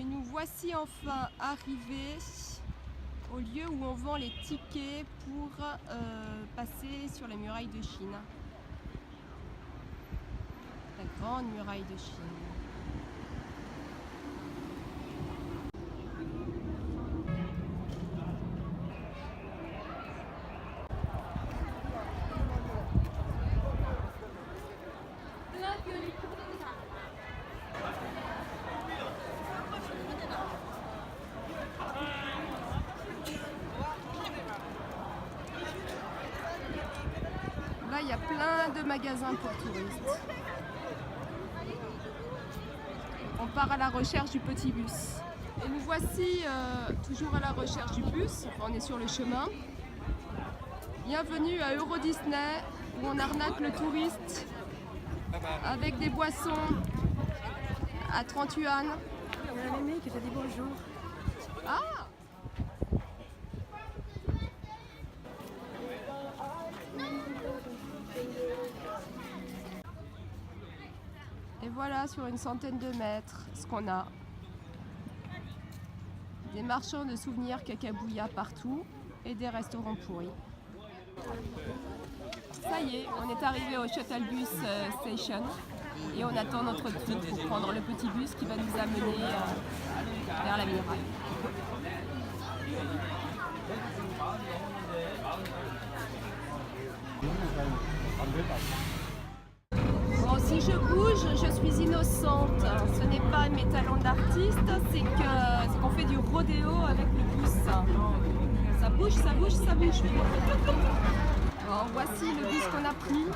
Et nous voici enfin arrivés au lieu où on vend les tickets pour passer sur la muraille de Chine. La grande muraille de Chine. Là, il y a plein de magasins pour touristes. On part à la recherche du petit bus. Et nous voici toujours à la recherche du bus. Enfin, on est sur le chemin. Bienvenue à Euro Disney, où on arnaque le touriste avec des boissons à 30 yuan. Il y a un mémé qui t'a dit bonjour. Ah! Et voilà, sur une centaine de mètres, ce qu'on a. Des marchands de souvenirs cacabouilla partout et des restaurants pourris. Ça y est, on est arrivé au Shuttlebus Station et on attend notre tour pour prendre le petit bus qui va nous amener vers la muraille. Bon, si je bouge, je suis innocente. Ce n'est pas mes talents d'artiste, c'est qu'on fait du rodéo avec le bus. Ça bouge, ça bouge, ça bouge. Bon, voici le bus qu'on a pris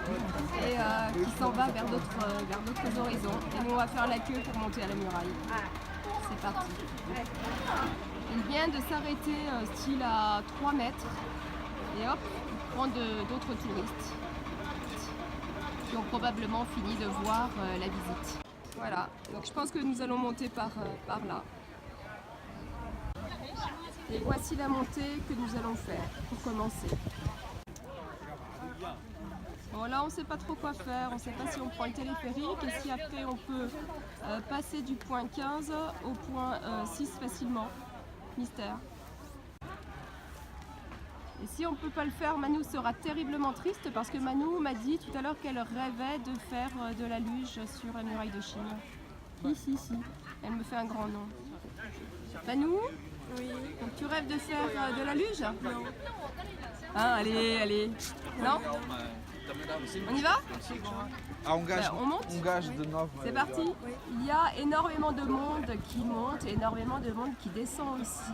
et qui s'en va vers d'autres horizons. Et nous, on va faire la queue pour monter à la muraille. C'est parti. Il vient de s'arrêter style à 3 mètres. Et hop, il prend d'autres touristes qui ont probablement fini de voir la visite. Voilà, donc je pense que nous allons monter par là. Et voici la montée que nous allons faire pour commencer. Bon, là on ne sait pas trop quoi faire, on ne sait pas si on prend le téléphérique et si après on peut passer du point 15 au point 6 facilement. Mystère. Et si on ne peut pas le faire, Manu sera terriblement triste parce que Manu m'a dit tout à l'heure qu'elle rêvait de faire de la luge sur la muraille de Chine. Si. Elle me fait un grand nom. Manu? Oui. Donc tu rêves de faire de la luge? Non. Ah, allez. Non? On y va? Ah, on gage, On monte? on gage de 9. C'est parti? Oui. Il y a énormément de monde qui monte et énormément de monde qui descend aussi.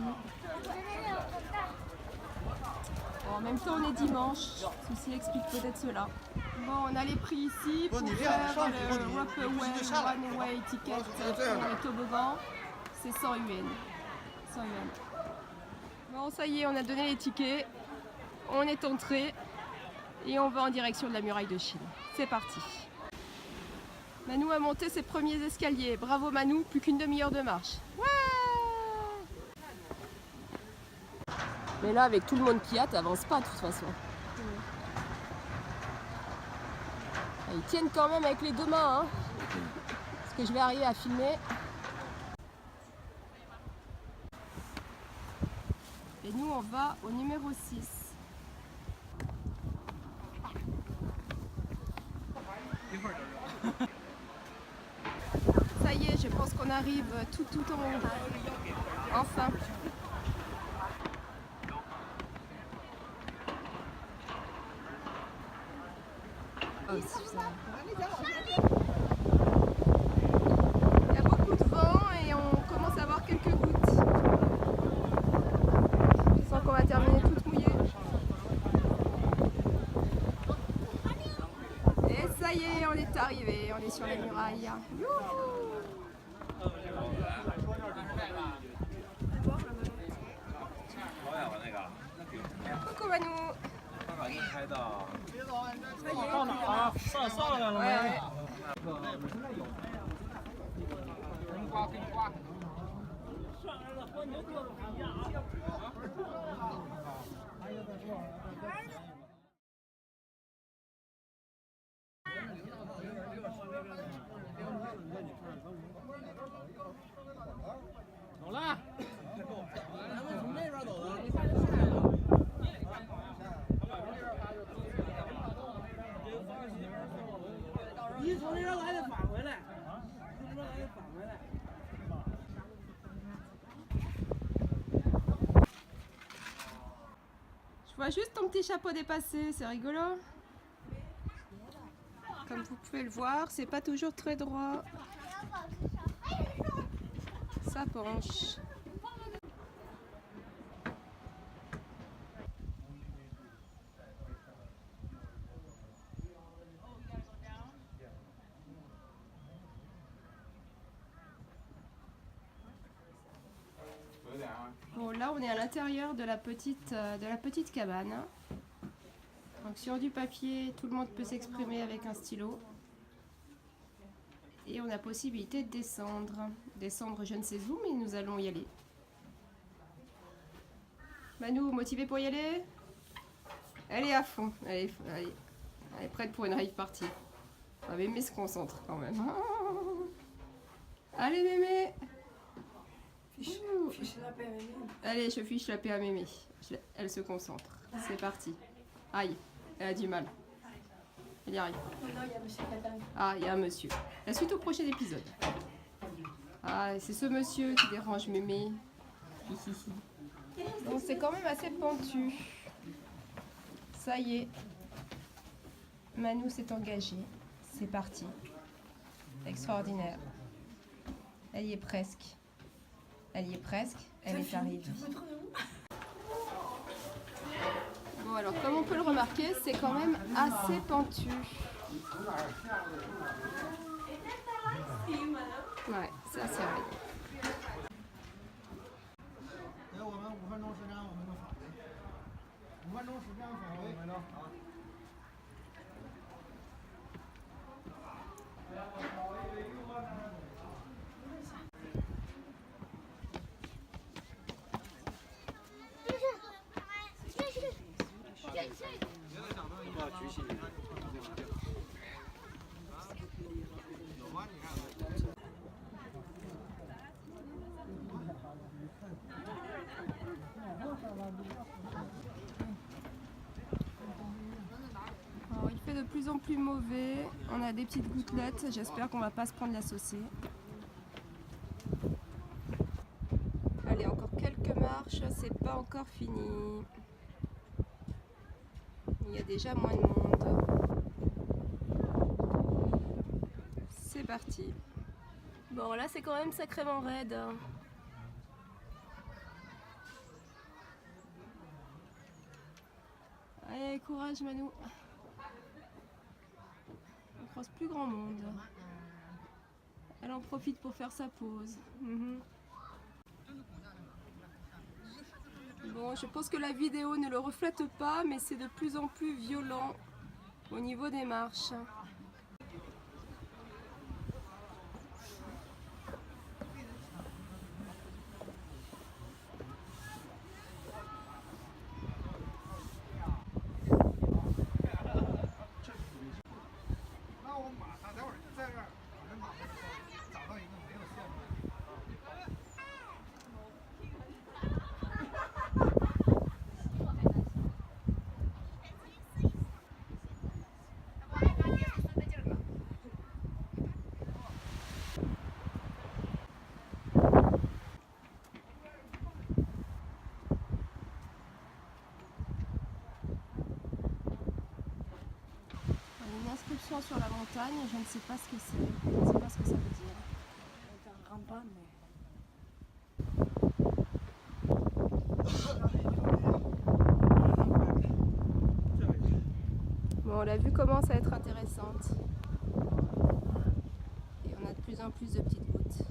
Bon, en même temps, on est dimanche, ceci explique peut-être cela. Bon, on a les prix ici pour faire le Rockaway One-Way Ticket pour les toboggans. C'est 100 yuan. 100 yuan. Bon, ça y est, on a donné les tickets. On est entré et on va en direction de la muraille de Chine. C'est parti. Manu a monté ses premiers escaliers. Bravo Manu, plus qu'une demi-heure de marche. Ouais! Mais là, avec tout le monde qui a, t'avances pas de toute façon. Ils tiennent quand même avec les deux mains, hein, parce que je vais arriver à filmer. Et nous, on va au numéro 6. Ça y est, je pense qu'on arrive tout en haut. Enfin. Oh, il y a beaucoup de vent et on commence à avoir quelques gouttes. Je sens qu'on va terminer toute mouillée. Et ça y est, on est arrivé, on est sur la muraille. Youhou! Coucou Manu! Ouais. Je vois juste ton petit chapeau dépassé, c'est rigolo. Comme vous pouvez le voir, c'est pas toujours très droit. Ça penche. Bon, là on est à l'intérieur de la petite cabane. Donc sur du papier, tout le monde peut s'exprimer avec un stylo. Et on a possibilité de descendre. Descendre je ne sais où, mais nous allons y aller. Manu, motivé pour y aller? Elle est à fond. Elle est prête pour une rave party. Ah, Mémé se concentre quand même. Allez Mémé! Fiche la paix à Mémé. Allez, je fiche la paix à Mémé. Elle se concentre. C'est parti. Aïe, elle a du mal. Elle y arrive. Oh non, il y a monsieur Catane. Ah, il y a un monsieur. La suite au prochain épisode. Ah, c'est ce monsieur qui dérange Mémé. Donc c'est quand même assez pentu. Ça y est. Manu s'est engagée. C'est parti. Extraordinaire. Elle y est presque. Elle y est presque. Elle est arrivée. Bon alors, comme on peut le remarquer, c'est quand même assez pentu. Ouais, c'est assez raide. Alors, il fait de plus en plus mauvais. On a des petites gouttelettes. J'espère qu'on va pas se prendre la saucée. Allez, encore quelques marches. C'est pas encore fini. Il y a déjà moins de monde. C'est parti. Bon, là, c'est quand même sacrément raide. Allez, courage Manu. On croise plus grand monde. Elle en profite pour faire sa pause. Bon, je pense que la vidéo ne le reflète pas, mais c'est de plus en plus violent au niveau des marches. Inscription sur la montagne, je ne sais pas ce que c'est, je ne sais pas ce que ça veut dire. C'est un rampant, mais... Bon, la vue commence à être intéressante. Et on a de plus en plus de petites gouttes.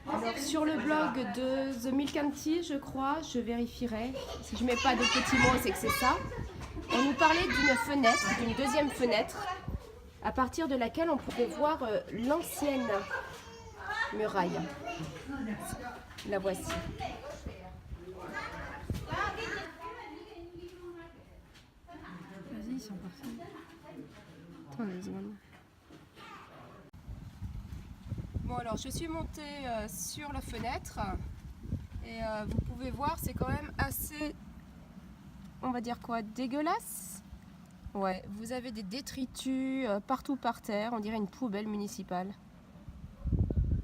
Alors sur le blog de The Milk and Tea, je crois, je vérifierai. Si je mets pas de petits mots, c'est que c'est ça. On nous parlait d'une fenêtre, d'une deuxième fenêtre, à partir de laquelle on pouvait voir l'ancienne muraille. La voici. Vas-y, ils sont partis. Attendez une seconde. Bon alors je suis montée sur la fenêtre et vous pouvez voir c'est quand même assez, on va dire quoi, dégueulasse. Ouais, vous avez des détritus partout par terre, on dirait une poubelle municipale.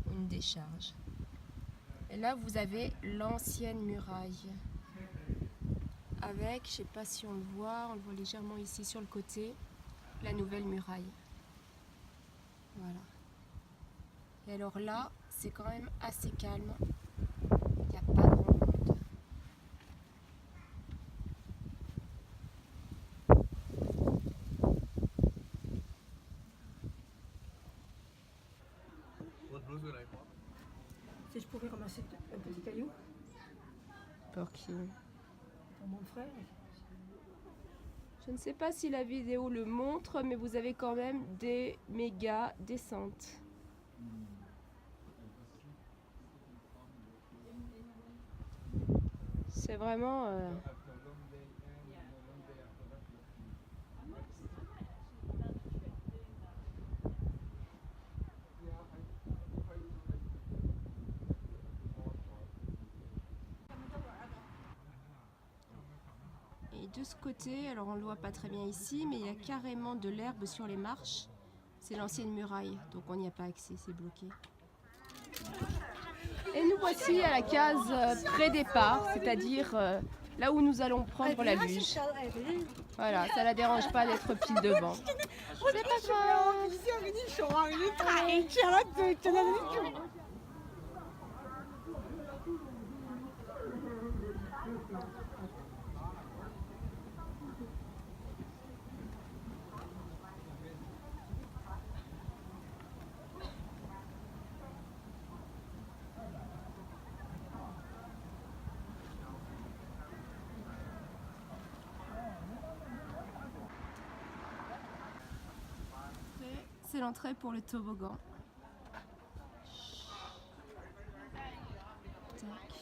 Une décharge. Et là vous avez l'ancienne muraille. Avec, je sais pas si on le voit légèrement ici sur le côté, la nouvelle muraille. Voilà. Et alors là, c'est quand même assez calme. Il n'y a pas grand monde. Si je pouvais ramasser un petit caillou Pour qui? pour mon frère. Je ne sais pas si la vidéo le montre, mais vous avez quand même des méga descentes. C'est vraiment... Et de ce côté, alors on ne le voit pas très bien ici, mais il y a carrément de l'herbe sur les marches. C'est l'ancienne muraille, donc on n'y a pas accès, c'est bloqué. Et nous voici à la case pré-départ, c'est-à-dire là où nous allons prendre la luge. Voilà, ça la dérange pas d'être pile devant. C'est pas grave. C'est l'entrée pour le toboggan. Tac.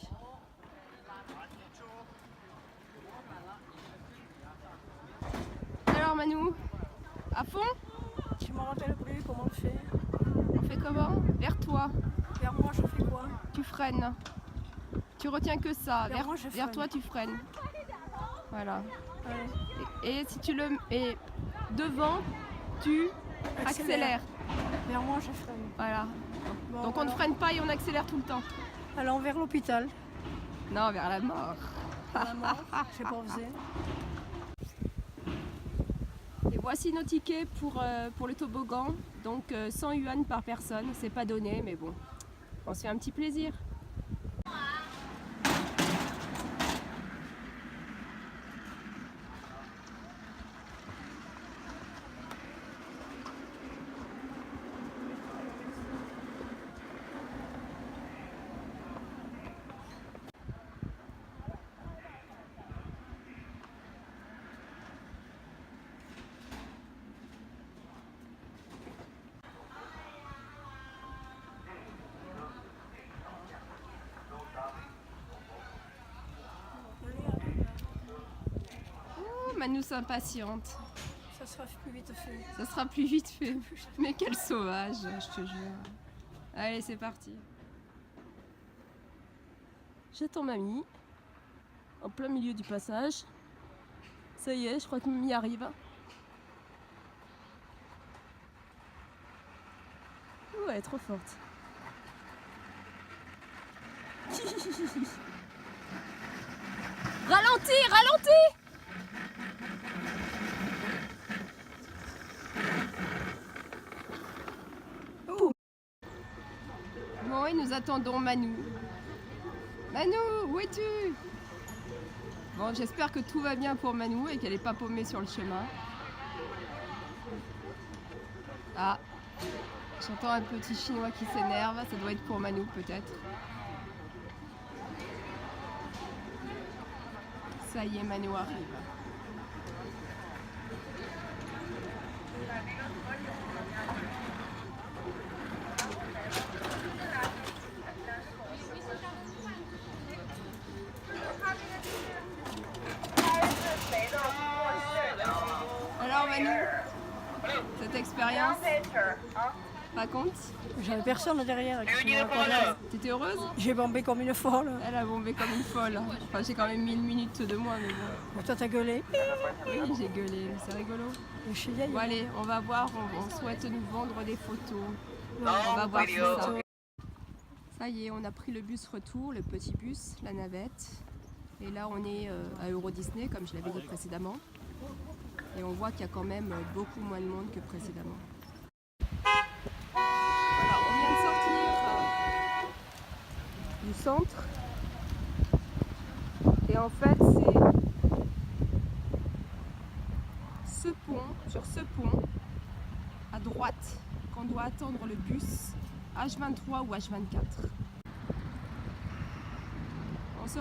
Alors Manu, à fond? Je me rappelle plus comment on fait. On fait comment? Vers toi. Vers moi, je fais quoi? Tu freines. Tu retiens que ça. Vers moi, je Vers freine. toi, tu freines. Voilà. Ouais. Et si tu le mets devant, tu accélères. Vers moi, je freine. Voilà. Bon, Donc on ne alors, freine pas et on accélère tout le temps. allons vers l'hôpital. Non, vers la mort. À la mort, je sais pas où c'est. Et voici nos tickets pour le toboggan. Donc 100 yuan par personne. C'est pas donné, mais bon, on se fait un petit plaisir. Manu s'impatiente. Ça sera plus vite fait. Ça sera plus vite fait. Mais quel sauvage, je te jure. Allez, c'est parti. J'attends mamie. En plein milieu du passage. Ça y est, je crois que mamie arrive. Ouh, elle est trop forte. Ralentis, ralentis! Bon, et nous attendons Manu. Manu, où es-tu? Bon, j'espère que tout va bien pour Manu et qu'elle n'est pas paumée sur le chemin. Ah, j'entends un petit chinois qui s'énerve. Ça doit être pour Manu, peut-être. Ça y est, Manu arrive. cette expérience. Raconte. J'avais personne derrière. qui me racontait. T'étais heureuse? J'ai bombé comme une folle. Elle a bombé comme une folle. Enfin, j'ai quand même mis une minute de moins, mais bon. Mais toi, t'as gueulé. Oui, j'ai gueulé, mais c'est rigolo. Je suis vieille. Bon, allez, on va voir, on souhaite nous vendre des photos. On va voir tout ça. Ça y est, on a pris le bus retour, le petit bus, la navette. Et là, on est à Euro Disney, comme je l'avais dit précédemment. Et on voit qu'il y a quand même beaucoup moins de monde que précédemment. Voilà, on vient de sortir du centre. Et en fait, c'est ce pont, sur ce pont, à droite, qu'on doit attendre le bus H23 ou H24. On se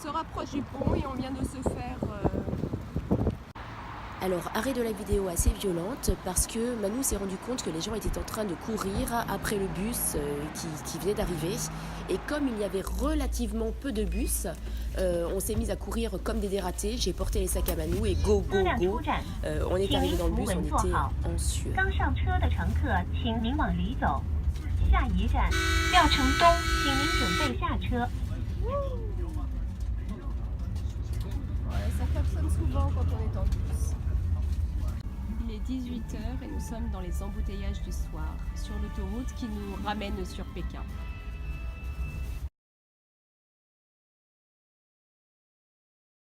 rapproche du pont et on vient de se faire... Alors, arrêt de la vidéo assez violente parce que Manu s'est rendu compte que les gens étaient en train de courir après le bus qui venait d'arriver. Et comme il y avait relativement peu de bus, on s'est mis à courir comme des dératés. J'ai porté les sacs à Manu et go, go, go. On est arrivé dans le bus, on était en sueur. 刚上车的乘客，请您往里走。下一站廖城东，请您准备下车。 Ouais, ça klaxonne souvent quand on est en bus. Il est 18h et nous sommes dans les embouteillages du soir, sur l'autoroute qui nous ramène sur Pékin.